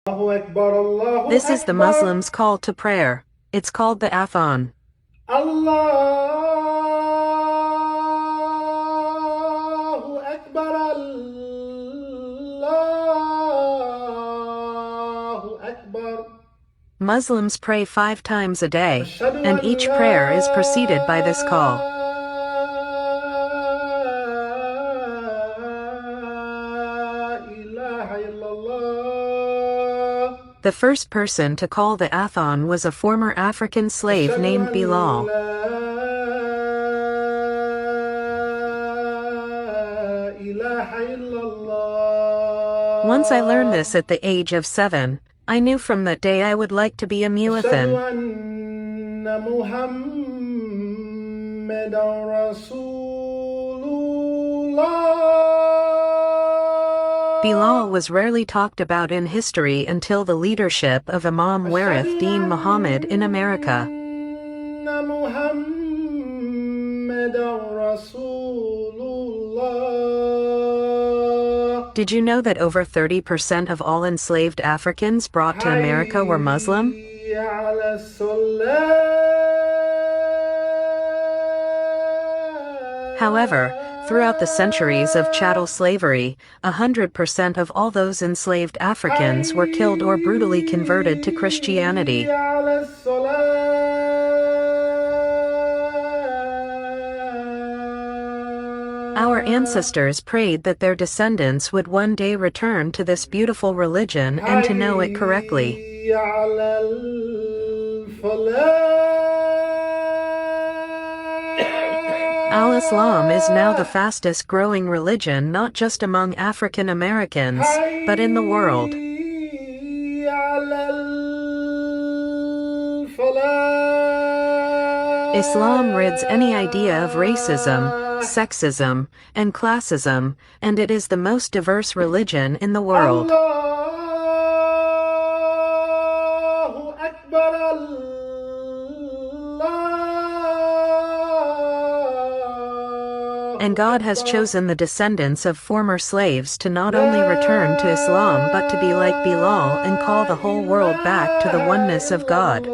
This is the Muslims' call to prayer. It's called the Adhan. Allahu Akbar, Allahu Akbar. Muslims pray 5 times a day, and each prayer is preceded by this call. The first person to call the Adhan was a former African slave named Bilal. Once I learned this at the age of 7, I knew from that day I would like to be a muezzin. Bilal was rarely talked about in history until the leadership of Imam Warith Deen Muhammad in America. Did you know that over 30% of all enslaved Africans brought to America were Muslim? However, throughout the centuries of chattel slavery, 100% of all those enslaved Africans were killed or brutally converted to Christianity. Our ancestors prayed that their descendants would one day return to this beautiful religion and to know it correctly. Al-Islam is now the fastest growing religion not just among African Americans, but in the world. Islam rids any idea of racism, sexism, and classism, and it is the most diverse religion in the world. Allahu Akbar, And God has chosen the descendants of former slaves to not only return to Islam but to be like Bilal and call the whole world back to the oneness of God.